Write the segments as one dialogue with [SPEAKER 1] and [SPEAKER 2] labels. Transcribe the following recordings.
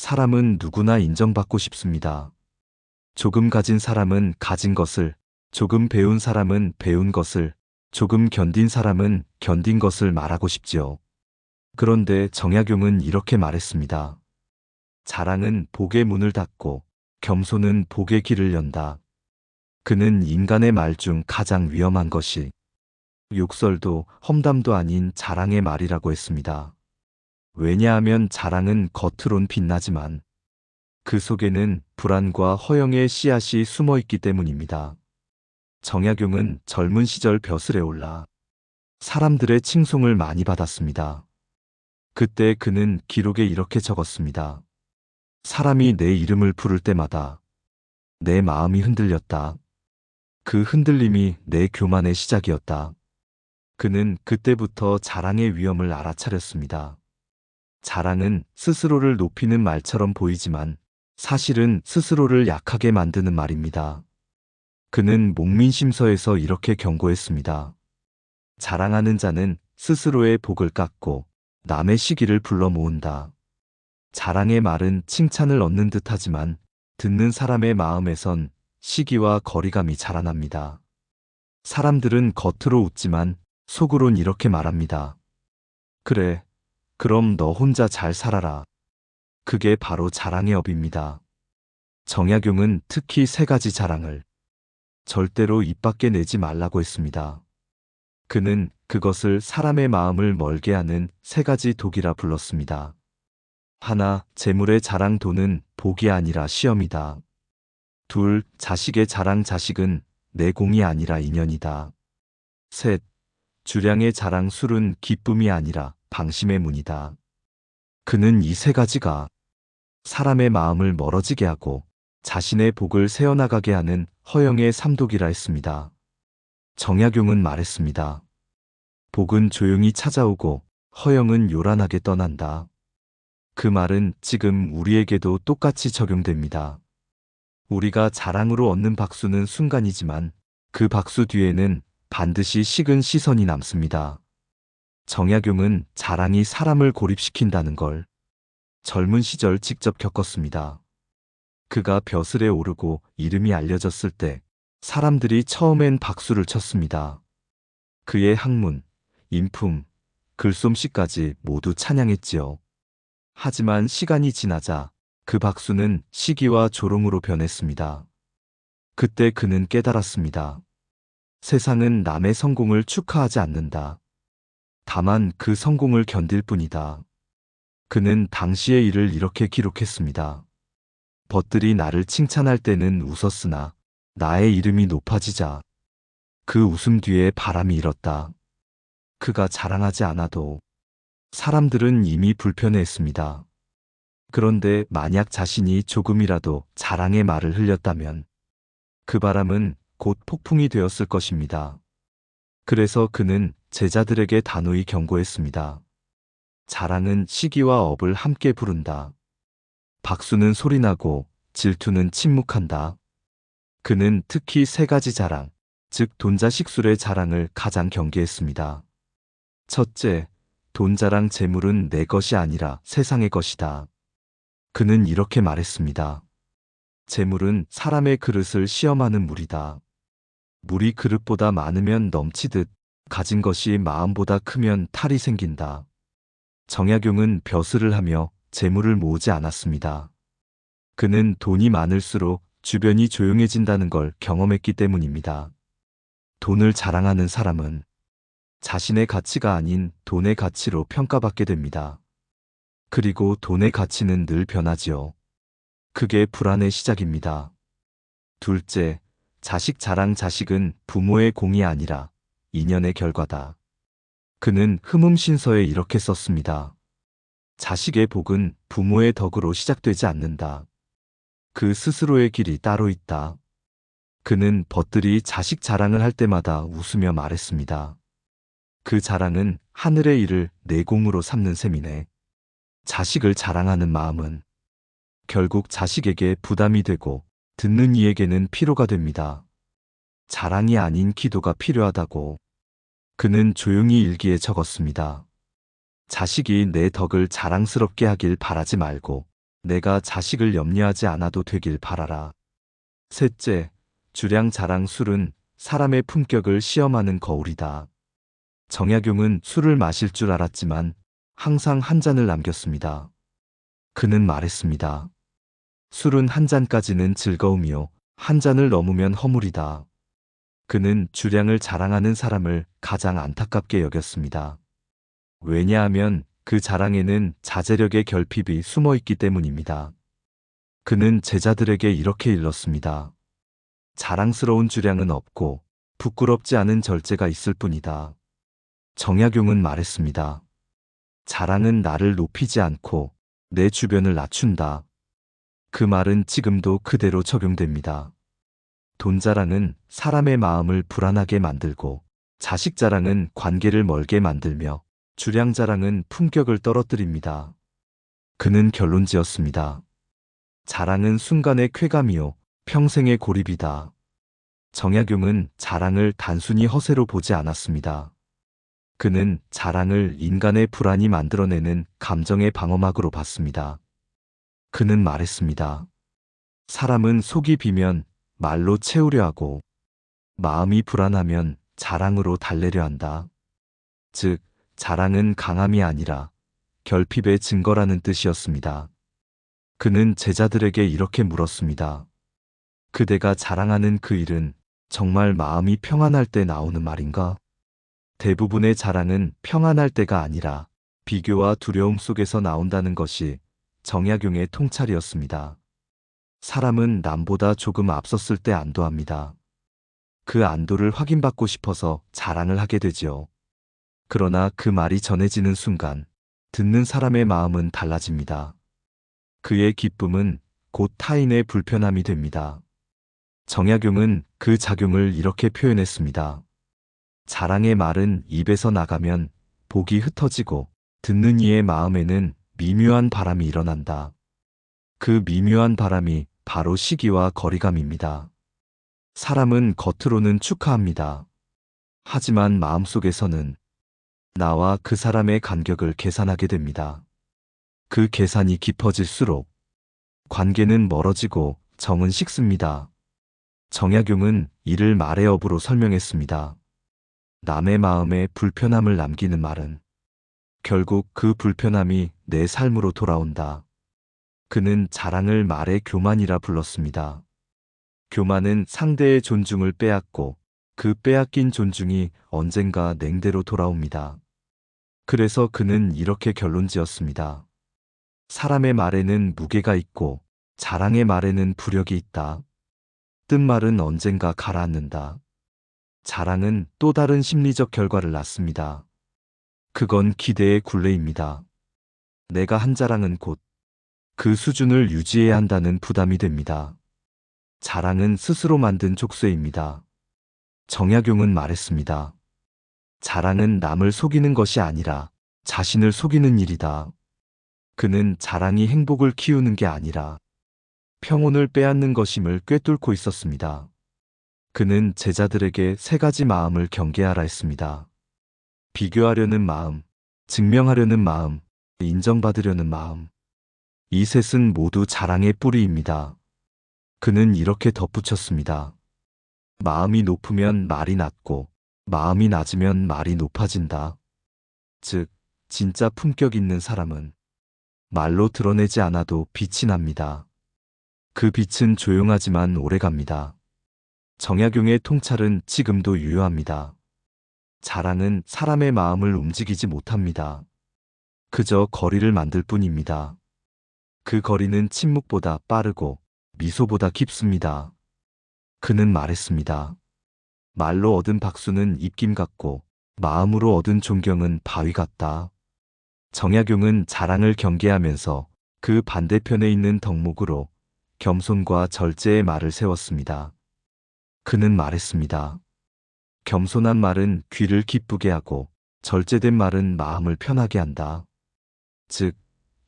[SPEAKER 1] 사람은 누구나 인정받고 싶습니다. 조금 가진 사람은 가진 것을, 조금 배운 사람은 배운 것을, 조금 견딘 사람은 견딘 것을 말하고 싶지요. 그런데 정약용은 이렇게 말했습니다. 자랑은 복의 문을 닫고 겸손은 복의 길을 연다. 그는 인간의 말 중 가장 위험한 것이 욕설도 험담도 아닌 자랑의 말이라고 했습니다. 왜냐하면 자랑은 겉으론 빛나지만 그 속에는 불안과 허영의 씨앗이 숨어 있기 때문입니다. 정약용은 젊은 시절 벼슬에 올라 사람들의 칭송을 많이 받았습니다. 그때 그는 기록에 이렇게 적었습니다. 사람이 내 이름을 부를 때마다 내 마음이 흔들렸다. 그 흔들림이 내 교만의 시작이었다. 그는 그때부터 자랑의 위험을 알아차렸습니다. 자랑은 스스로를 높이는 말처럼 보이지만 사실은 스스로를 약하게 만드는 말입니다. 그는 목민심서에서 이렇게 경고했습니다. 자랑하는 자는 스스로의 복을 깎고 남의 시기를 불러 모은다. 자랑의 말은 칭찬을 얻는 듯하지만 듣는 사람의 마음에선 시기와 거리감이 자라납니다. 사람들은 겉으로 웃지만 속으론 이렇게 말합니다. 그래, 그럼 너 혼자 잘 살아라. 그게 바로 자랑의 업입니다. 정약용은 특히 세 가지 자랑을 절대로 입 밖에 내지 말라고 했습니다. 그는 그것을 사람의 마음을 멀게 하는 세 가지 독이라 불렀습니다. 하나, 재물의 자랑 돈은 복이 아니라 시험이다. 둘, 자식의 자랑 자식은 내 공이 아니라 인연이다. 셋, 주량의 자랑 술은 기쁨이 아니라 방심의 문이다. 그는 이 세 가지가 사람의 마음을 멀어지게 하고 자신의 복을 세어나가게 하는 허영의 삼독이라 했습니다. 정약용은 말했습니다. 복은 조용히 찾아오고 허영은 요란하게 떠난다. 그 말은 지금 우리에게도 똑같이 적용됩니다. 우리가 자랑으로 얻는 박수는 순간이지만 그 박수 뒤에는 반드시 식은 시선이 남습니다. 정약용은 자랑이 사람을 고립시킨다는 걸 젊은 시절 직접 겪었습니다. 그가 벼슬에 오르고 이름이 알려졌을 때 사람들이 처음엔 박수를 쳤습니다. 그의 학문, 인품, 글솜씨까지 모두 찬양했지요. 하지만 시간이 지나자 그 박수는 시기와 조롱으로 변했습니다. 그때 그는 깨달았습니다. 세상은 남의 성공을 축하하지 않는다. 다만 그 성공을 견딜 뿐이다. 그는 당시의 일을 이렇게 기록했습니다. 벗들이 나를 칭찬할 때는 웃었으나 나의 이름이 높아지자 그 웃음 뒤에 바람이 일었다. 그가 자랑하지 않아도 사람들은 이미 불편해했습니다. 그런데 만약 자신이 조금이라도 자랑의 말을 흘렸다면 그 바람은 곧 폭풍이 되었을 것입니다. 그래서 그는 제자들에게 단호히 경고했습니다. 자랑은 시기와 업을 함께 부른다. 박수는 소리나고 질투는 침묵한다. 그는 특히 세 가지 자랑, 즉 돈자식술의 자랑을 가장 경계했습니다. 첫째, 돈자랑 재물은 내 것이 아니라 세상의 것이다. 그는 이렇게 말했습니다. 재물은 사람의 그릇을 시험하는 물이다. 물이 그릇보다 많으면 넘치듯 가진 것이 마음보다 크면 탈이 생긴다. 정약용은 벼슬을 하며 재물을 모으지 않았습니다. 그는 돈이 많을수록 주변이 조용해진다는 걸 경험했기 때문입니다. 돈을 자랑하는 사람은 자신의 가치가 아닌 돈의 가치로 평가받게 됩니다. 그리고 돈의 가치는 늘 변하지요. 그게 불안의 시작입니다. 둘째, 자식 자랑 자식은 부모의 공이 아니라 인연의 결과다. 그는 흠음신서에 이렇게 썼습니다. 자식의 복은 부모의 덕으로 시작되지 않는다. 그 스스로의 길이 따로 있다. 그는 벗들이 자식 자랑을 할 때마다 웃으며 말했습니다. 그 자랑은 하늘의 일을 내 공으로 삼는 셈이네. 자식을 자랑하는 마음은 결국 자식에게 부담이 되고 듣는 이에게는 피로가 됩니다. 자랑이 아닌 기도가 필요하다고 그는 조용히 일기에 적었습니다. 자식이 내 덕을 자랑스럽게 하길 바라지 말고 내가 자식을 염려하지 않아도 되길 바라라. 셋째, 주량 자랑 술은 사람의 품격을 시험하는 거울이다. 정약용은 술을 마실 줄 알았지만 항상 한 잔을 남겼습니다. 그는 말했습니다. 술은 한 잔까지는 즐거움이요. 한 잔을 넘으면 허물이다. 그는 주량을 자랑하는 사람을 가장 안타깝게 여겼습니다. 왜냐하면 그 자랑에는 자제력의 결핍이 숨어 있기 때문입니다. 그는 제자들에게 이렇게 일렀습니다. 자랑스러운 주량은 없고 부끄럽지 않은 절제가 있을 뿐이다. 정약용은 말했습니다. 자랑은 나를 높이지 않고 내 주변을 낮춘다. 그 말은 지금도 그대로 적용됩니다. 돈 자랑은 사람의 마음을 불안하게 만들고, 자식 자랑은 관계를 멀게 만들며, 주량 자랑은 품격을 떨어뜨립니다. 그는 결론 지었습니다. 자랑은 순간의 쾌감이요, 평생의 고립이다. 정약용은 자랑을 단순히 허세로 보지 않았습니다. 그는 자랑을 인간의 불안이 만들어내는 감정의 방어막으로 봤습니다. 그는 말했습니다. 사람은 속이 비면 말로 채우려 하고, 마음이 불안하면 자랑으로 달래려 한다. 즉, 자랑은 강함이 아니라 결핍의 증거라는 뜻이었습니다. 그는 제자들에게 이렇게 물었습니다. 그대가 자랑하는 그 일은 정말 마음이 평안할 때 나오는 말인가? 대부분의 자랑은 평안할 때가 아니라 비교와 두려움 속에서 나온다는 것이 정약용의 통찰이었습니다. 사람은 남보다 조금 앞섰을 때 안도합니다. 그 안도를 확인받고 싶어서 자랑을 하게 되지요. 그러나 그 말이 전해지는 순간 듣는 사람의 마음은 달라집니다. 그의 기쁨은 곧 타인의 불편함이 됩니다. 정약용은 그 작용을 이렇게 표현했습니다. 자랑의 말은 입에서 나가면 복이 흩어지고 듣는 이의 마음에는 미묘한 바람이 일어난다. 그 미묘한 바람이 바로 시기와 거리감입니다. 사람은 겉으로는 축하합니다. 하지만 마음속에서는 나와 그 사람의 간격을 계산하게 됩니다. 그 계산이 깊어질수록 관계는 멀어지고 정은 식습니다. 정약용은 이를 말의 업으로 설명했습니다. 남의 마음에 불편함을 남기는 말은 결국 그 불편함이 내 삶으로 돌아온다. 그는 자랑을 말의 교만이라 불렀습니다. 교만은 상대의 존중을 빼앗고 그 빼앗긴 존중이 언젠가 냉대로 돌아옵니다. 그래서 그는 이렇게 결론지었습니다. 사람의 말에는 무게가 있고 자랑의 말에는 부력이 있다. 뜬 말은 언젠가 가라앉는다. 자랑은 또 다른 심리적 결과를 낳습니다. 그건 기대의 굴레입니다. 내가 한 자랑은 곧 그 수준을 유지해야 한다는 부담이 됩니다. 자랑은 스스로 만든 족쇄입니다. 정약용은 말했습니다. 자랑은 남을 속이는 것이 아니라 자신을 속이는 일이다. 그는 자랑이 행복을 키우는 게 아니라 평온을 빼앗는 것임을 꿰뚫고 있었습니다. 그는 제자들에게 세 가지 마음을 경계하라 했습니다. 비교하려는 마음, 증명하려는 마음, 인정받으려는 마음. 이 셋은 모두 자랑의 뿌리입니다. 그는 이렇게 덧붙였습니다. 마음이 높으면 말이 낮고 마음이 낮으면 말이 높아진다. 즉, 진짜 품격 있는 사람은 말로 드러내지 않아도 빛이 납니다. 그 빛은 조용하지만 오래갑니다. 정약용의 통찰은 지금도 유효합니다. 자랑은 사람의 마음을 움직이지 못합니다. 그저 거리를 만들 뿐입니다. 그 거리는 침묵보다 빠르고 미소보다 깊습니다. 그는 말했습니다. 말로 얻은 박수는 입김 같고 마음으로 얻은 존경은 바위 같다. 정약용은 자랑을 경계하면서 그 반대편에 있는 덕목으로 겸손과 절제의 말을 세웠습니다. 그는 말했습니다. 겸손한 말은 귀를 기쁘게 하고 절제된 말은 마음을 편하게 한다. 즉,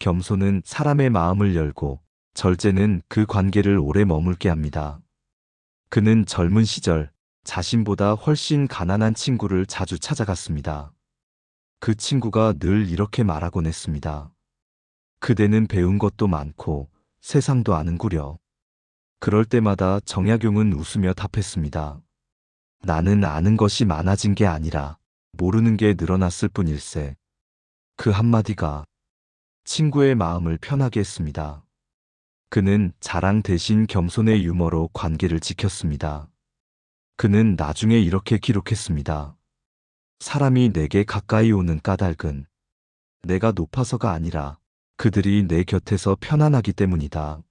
[SPEAKER 1] 겸손은 사람의 마음을 열고 절제는 그 관계를 오래 머물게 합니다. 그는 젊은 시절 자신보다 훨씬 가난한 친구를 자주 찾아갔습니다. 그 친구가 늘 이렇게 말하곤 했습니다. 그대는 배운 것도 많고 세상도 아는구려. 그럴 때마다 정약용은 웃으며 답했습니다. 나는 아는 것이 많아진 게 아니라 모르는 게 늘어났을 뿐일세. 그 한마디가 친구의 마음을 편하게 했습니다. 그는 자랑 대신 겸손의 유머로 관계를 지켰습니다. 그는 나중에 이렇게 기록했습니다. 사람이 내게 가까이 오는 까닭은 내가 높아서가 아니라 그들이 내 곁에서 편안하기 때문이다.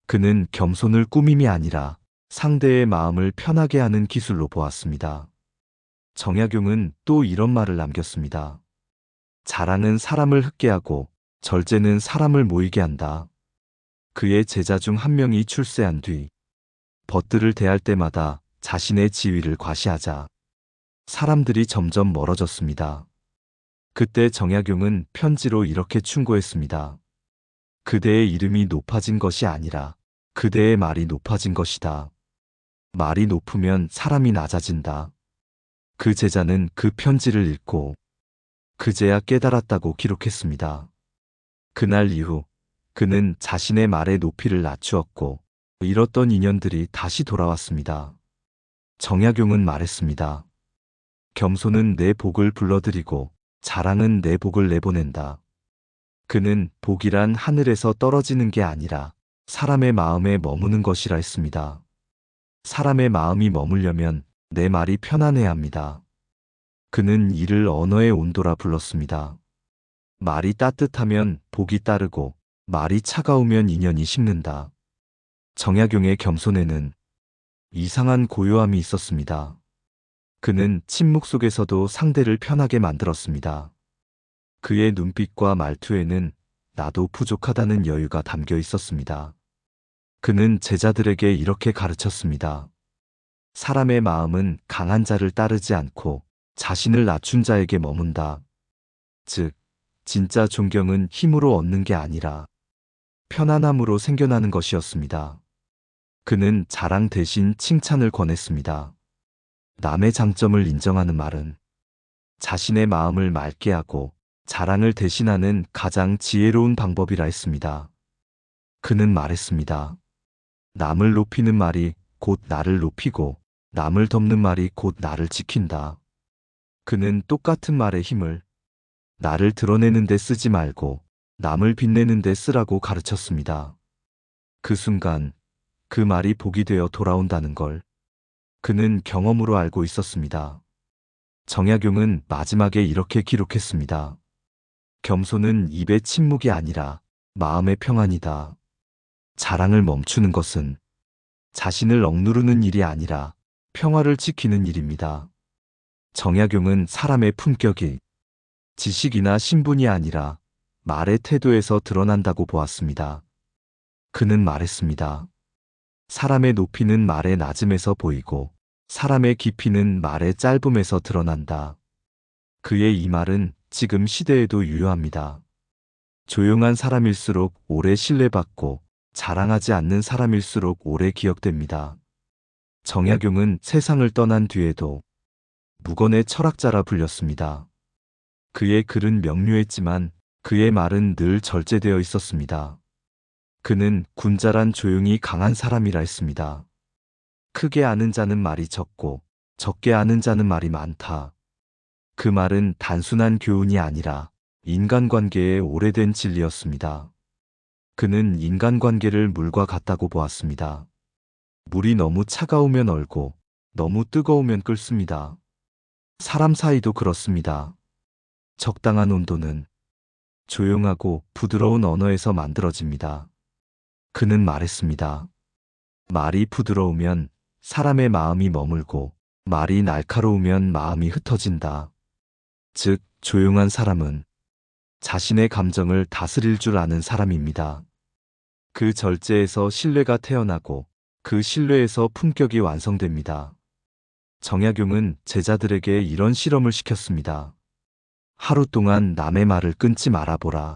[SPEAKER 1] 그는 겸손을 꾸밈이 아니라 상대의 마음을 편하게 하는 기술로 보았습니다. 정약용은 또 이런 말을 남겼습니다. 자랑은 사람을 흑게 하고 절제는 사람을 모이게 한다. 그의 제자 중 한 명이 출세한 뒤 벗들을 대할 때마다 자신의 지위를 과시하자 사람들이 점점 멀어졌습니다. 그때 정약용은 편지로 이렇게 충고했습니다. 그대의 이름이 높아진 것이 아니라 그대의 말이 높아진 것이다. 말이 높으면 사람이 낮아진다. 그 제자는 그 편지를 읽고 그제야 깨달았다고 기록했습니다. 그날 이후 그는 자신의 말의 높이를 낮추었고 잃었던 인연들이 다시 돌아왔습니다. 정약용은 말했습니다. 겸손은 내 복을 불러들이고 자랑은 내 복을 내보낸다. 그는 복이란 하늘에서 떨어지는 게 아니라 사람의 마음에 머무는 것이라 했습니다. 사람의 마음이 머물려면 내 말이 편안해야 합니다. 그는 이를 언어의 온도라 불렀습니다. 말이 따뜻하면 복이 따르고 말이 차가우면 인연이 식는다. 정약용의 겸손에는 이상한 고요함이 있었습니다. 그는 침묵 속에서도 상대를 편하게 만들었습니다. 그의 눈빛과 말투에는 나도 부족하다는 여유가 담겨 있었습니다. 그는 제자들에게 이렇게 가르쳤습니다. 사람의 마음은 강한 자를 따르지 않고 자신을 낮춘 자에게 머문다. 즉, 진짜 존경은 힘으로 얻는 게 아니라 편안함으로 생겨나는 것이었습니다. 그는 자랑 대신 칭찬을 권했습니다. 남의 장점을 인정하는 말은 자신의 마음을 맑게 하고 자랑을 대신하는 가장 지혜로운 방법이라 했습니다. 그는 말했습니다. 남을 높이는 말이 곧 나를 높이고 남을 덮는 말이 곧 나를 지킨다. 그는 똑같은 말의 힘을 나를 드러내는 데 쓰지 말고 남을 빛내는 데 쓰라고 가르쳤습니다. 그 순간 그 말이 복이 되어 돌아온다는 걸 그는 경험으로 알고 있었습니다. 정약용은 마지막에 이렇게 기록했습니다. 겸손은 입의 침묵이 아니라 마음의 평안이다. 자랑을 멈추는 것은 자신을 억누르는 일이 아니라 평화를 지키는 일입니다. 정약용은 사람의 품격이 지식이나 신분이 아니라 말의 태도에서 드러난다고 보았습니다. 그는 말했습니다. 사람의 높이는 말의 낮음에서 보이고 사람의 깊이는 말의 짧음에서 드러난다. 그의 이 말은 지금 시대에도 유효합니다. 조용한 사람일수록 오래 신뢰받고 자랑하지 않는 사람일수록 오래 기억됩니다. 정약용은 세상을 떠난 뒤에도 무건의 철학자라 불렸습니다. 그의 글은 명료했지만 그의 말은 늘 절제되어 있었습니다. 그는 군자란 조용히 강한 사람이라 했습니다. 크게 아는 자는 말이 적고 적게 아는 자는 말이 많다. 그 말은 단순한 교훈이 아니라 인간관계의 오래된 진리였습니다. 그는 인간관계를 물과 같다고 보았습니다. 물이 너무 차가우면 얼고 너무 뜨거우면 끓습니다. 사람 사이도 그렇습니다. 적당한 온도는 조용하고 부드러운 언어에서 만들어집니다. 그는 말했습니다. 말이 부드러우면 사람의 마음이 머물고 말이 날카로우면 마음이 흩어진다. 즉, 조용한 사람은 자신의 감정을 다스릴 줄 아는 사람입니다. 그 절제에서 신뢰가 태어나고 그 신뢰에서 품격이 완성됩니다. 정약용은 제자들에게 이런 실험을 시켰습니다. 하루 동안 남의 말을 끊지 말아보라.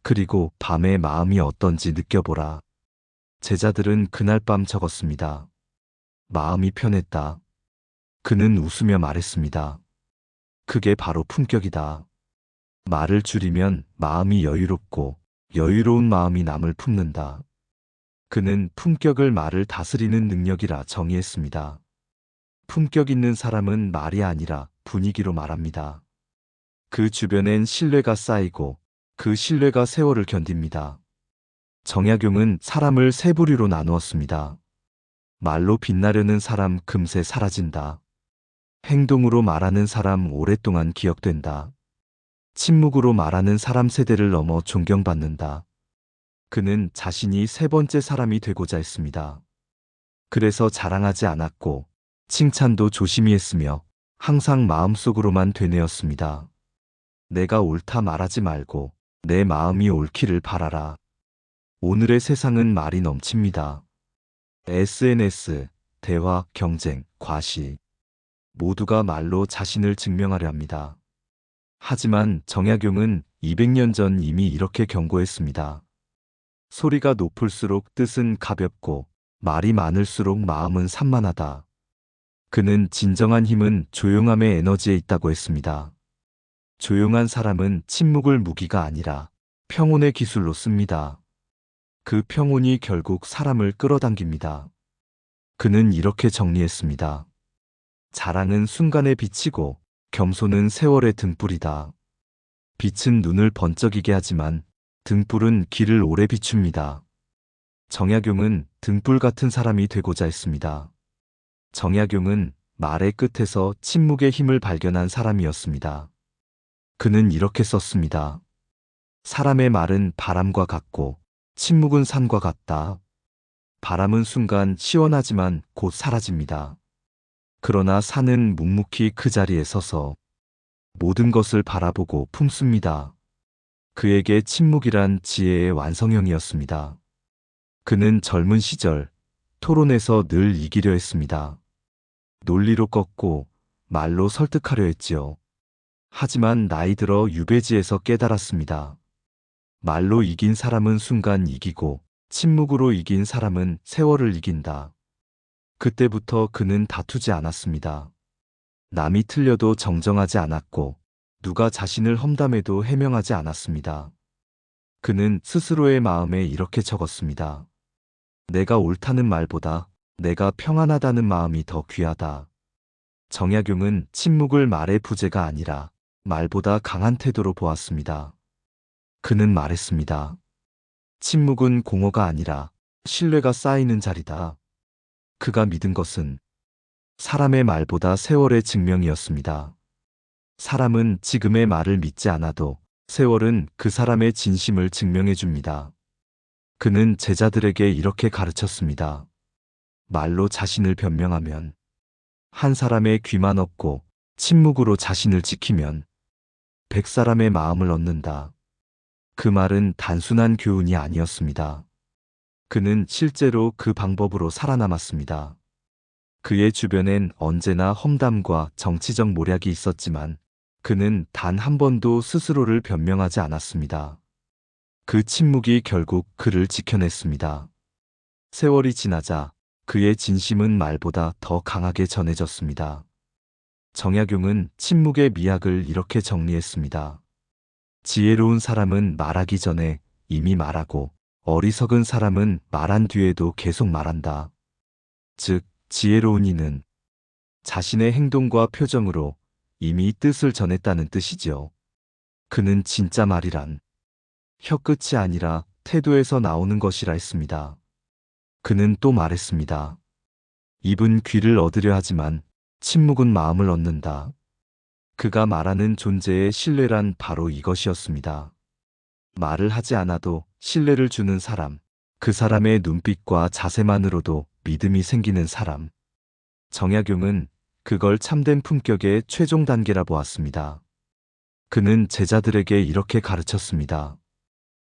[SPEAKER 1] 그리고 밤에 마음이 어떤지 느껴보라. 제자들은 그날 밤 적었습니다. 마음이 편했다. 그는 웃으며 말했습니다. 그게 바로 품격이다. 말을 줄이면 마음이 여유롭고 여유로운 마음이 남을 품는다. 그는 품격을 말을 다스리는 능력이라 정의했습니다. 품격 있는 사람은 말이 아니라 분위기로 말합니다. 그 주변엔 신뢰가 쌓이고 그 신뢰가 세월을 견딥니다. 정약용은 사람을 세 부류로 나누었습니다. 말로 빛나려는 사람 금세 사라진다. 행동으로 말하는 사람 오랫동안 기억된다. 침묵으로 말하는 사람 세대를 넘어 존경받는다. 그는 자신이 세 번째 사람이 되고자 했습니다. 그래서 자랑하지 않았고 칭찬도 조심히 했으며 항상 마음속으로만 되뇌었습니다. 내가 옳다 말하지 말고 내 마음이 옳기를 바라라. 오늘의 세상은 말이 넘칩니다. SNS, 대화, 경쟁, 과시. 모두가 말로 자신을 증명하려 합니다. 하지만 정약용은 200년 전 이미 이렇게 경고했습니다. 소리가 높을수록 뜻은 가볍고 말이 많을수록 마음은 산만하다. 그는 진정한 힘은 조용함의 에너지에 있다고 했습니다. 조용한 사람은 침묵을 무기가 아니라 평온의 기술로 씁니다. 그 평온이 결국 사람을 끌어당깁니다. 그는 이렇게 정리했습니다. 자랑은 순간에 비치고 겸손은 세월의 등불이다. 빛은 눈을 번쩍이게 하지만 등불은 길을 오래 비춥니다. 정약용은 등불 같은 사람이 되고자 했습니다. 정약용은 말의 끝에서 침묵의 힘을 발견한 사람이었습니다. 그는 이렇게 썼습니다. 사람의 말은 바람과 같고 침묵은 산과 같다. 바람은 순간 시원하지만 곧 사라집니다. 그러나 산은 묵묵히 그 자리에 서서 모든 것을 바라보고 품습니다. 그에게 침묵이란 지혜의 완성형이었습니다. 그는 젊은 시절 토론에서 늘 이기려 했습니다. 논리로 꺾고 말로 설득하려 했지요. 하지만 나이 들어 유배지에서 깨달았습니다. 말로 이긴 사람은 순간 이기고 침묵으로 이긴 사람은 세월을 이긴다. 그때부터 그는 다투지 않았습니다. 남이 틀려도 정정하지 않았고 누가 자신을 험담해도 해명하지 않았습니다. 그는 스스로의 마음에 이렇게 적었습니다. 내가 옳다는 말보다 내가 평안하다는 마음이 더 귀하다. 정약용은 침묵을 말의 부재가 아니라 말보다 강한 태도로 보았습니다. 그는 말했습니다. 침묵은 공허가 아니라 신뢰가 쌓이는 자리다. 그가 믿은 것은 사람의 말보다 세월의 증명이었습니다. 사람은 지금의 말을 믿지 않아도 세월은 그 사람의 진심을 증명해 줍니다. 그는 제자들에게 이렇게 가르쳤습니다. 말로 자신을 변명하면 한 사람의 귀만 얻고 침묵으로 자신을 지키면 100사람의 마음을 얻는다. 그 말은 단순한 교훈이 아니었습니다. 그는 실제로 그 방법으로 살아남았습니다. 그의 주변엔 언제나 험담과 정치적 모략이 있었지만 그는 단 한 번도 스스로를 변명하지 않았습니다. 그 침묵이 결국 그를 지켜냈습니다. 세월이 지나자 그의 진심은 말보다 더 강하게 전해졌습니다. 정약용은 침묵의 미학을 이렇게 정리했습니다. 지혜로운 사람은 말하기 전에 이미 말하고 어리석은 사람은 말한 뒤에도 계속 말한다. 즉, 지혜로운 이는 자신의 행동과 표정으로 이미 뜻을 전했다는 뜻이지요. 그는 진짜 말이란 혀끝이 아니라 태도에서 나오는 것이라 했습니다. 그는 또 말했습니다. 입은 귀를 얻으려 하지만 침묵은 마음을 얻는다. 그가 말하는 존재의 신뢰란 바로 이것이었습니다. 말을 하지 않아도 신뢰를 주는 사람, 그 사람의 눈빛과 자세만으로도 믿음이 생기는 사람. 정약용은 그걸 참된 품격의 최종 단계라 보았습니다. 그는 제자들에게 이렇게 가르쳤습니다.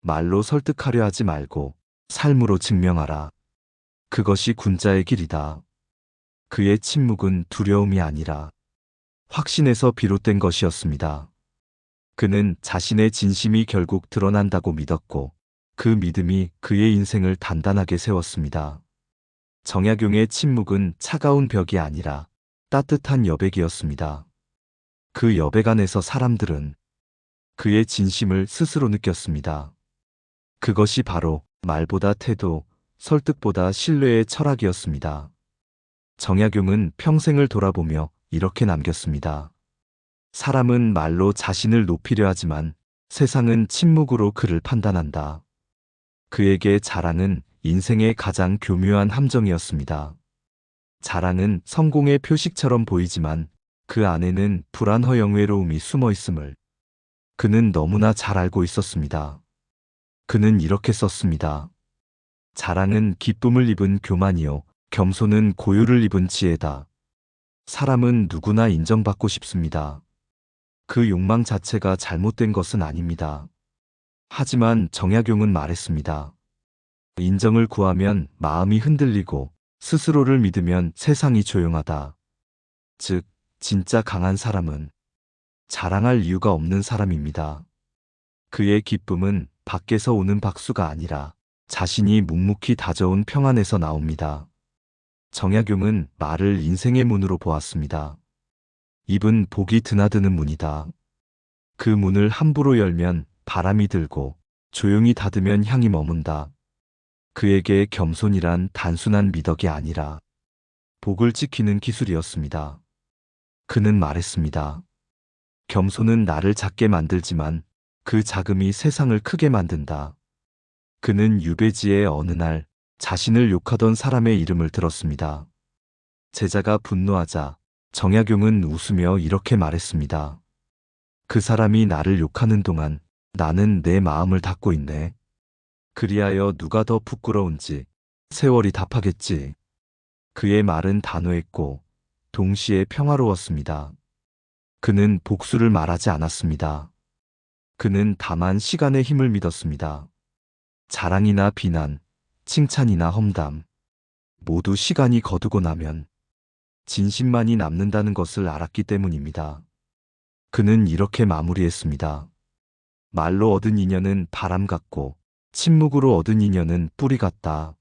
[SPEAKER 1] 말로 설득하려 하지 말고 삶으로 증명하라. 그것이 군자의 길이다. 그의 침묵은 두려움이 아니라 확신에서 비롯된 것이었습니다. 그는 자신의 진심이 결국 드러난다고 믿었고 그 믿음이 그의 인생을 단단하게 세웠습니다. 정약용의 침묵은 차가운 벽이 아니라 따뜻한 여백이었습니다. 그 여백 안에서 사람들은 그의 진심을 스스로 느꼈습니다. 그것이 바로 말보다 태도, 설득보다 신뢰의 철학이었습니다. 정약용은 평생을 돌아보며 이렇게 남겼습니다. 사람은 말로 자신을 높이려 하지만 세상은 침묵으로 그를 판단한다. 그에게 자랑은 인생의 가장 교묘한 함정이었습니다. 자랑은 성공의 표식처럼 보이지만 그 안에는 불안허영 외로움이 숨어 있음을 그는 너무나 잘 알고 있었습니다. 그는 이렇게 썼습니다. 자랑은 기쁨을 입은 교만이요, 겸손은 고유를 입은 지혜다. 사람은 누구나 인정받고 싶습니다. 그 욕망 자체가 잘못된 것은 아닙니다. 하지만 정약용은 말했습니다. 인정을 구하면 마음이 흔들리고 스스로를 믿으면 세상이 조용하다. 즉, 진짜 강한 사람은 자랑할 이유가 없는 사람입니다. 그의 기쁨은 밖에서 오는 박수가 아니라 자신이 묵묵히 다져온 평안에서 나옵니다. 정약용은 말을 인생의 문으로 보았습니다. 입은 복이 드나드는 문이다. 그 문을 함부로 열면 바람이 들고 조용히 닫으면 향이 머문다. 그에게 겸손이란 단순한 미덕이 아니라 복을 지키는 기술이었습니다. 그는 말했습니다. 겸손은 나를 작게 만들지만 그 작음이 세상을 크게 만든다. 그는 유배지에 어느 날 자신을 욕하던 사람의 이름을 들었습니다. 제자가 분노하자 정약용은 웃으며 이렇게 말했습니다. 그 사람이 나를 욕하는 동안 나는 내 마음을 닫고 있네. 그리하여 누가 더 부끄러운지 세월이 답하겠지. 그의 말은 단호했고 동시에 평화로웠습니다. 그는 복수를 말하지 않았습니다. 그는 다만 시간의 힘을 믿었습니다. 자랑이나 비난, 칭찬이나 험담, 모두 시간이 거두고 나면 진심만이 남는다는 것을 알았기 때문입니다. 그는 이렇게 마무리했습니다. 말로 얻은 인연은 바람 같고 침묵으로 얻은 인연은 뿌리 같다.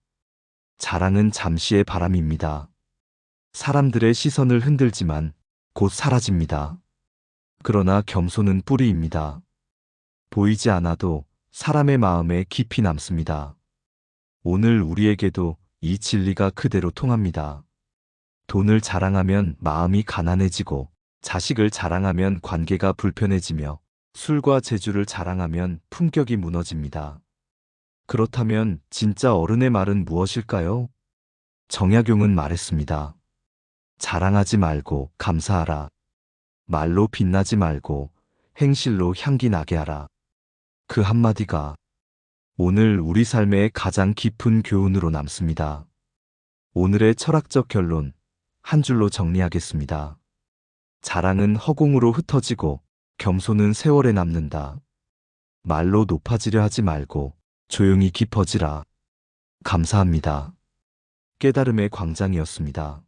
[SPEAKER 1] 자랑은 잠시의 바람입니다. 사람들의 시선을 흔들지만 곧 사라집니다. 그러나 겸손은 뿌리입니다. 보이지 않아도 사람의 마음에 깊이 남습니다. 오늘 우리에게도 이 진리가 그대로 통합니다. 돈을 자랑하면 마음이 가난해지고 자식을 자랑하면 관계가 불편해지며 술과 재주를 자랑하면 품격이 무너집니다. 그렇다면 진짜 어른의 말은 무엇일까요? 정약용은 말했습니다. 자랑하지 말고 감사하라. 말로 빛나지 말고 행실로 향기 나게 하라. 그 한마디가 오늘 우리 삶의 가장 깊은 교훈으로 남습니다. 오늘의 철학적 결론 한 줄로 정리하겠습니다. 자랑은 허공으로 흩어지고 겸손은 세월에 남는다. 말로 높아지려 하지 말고 조용히 깊어지라. 감사합니다. 깨달음의 광장이었습니다.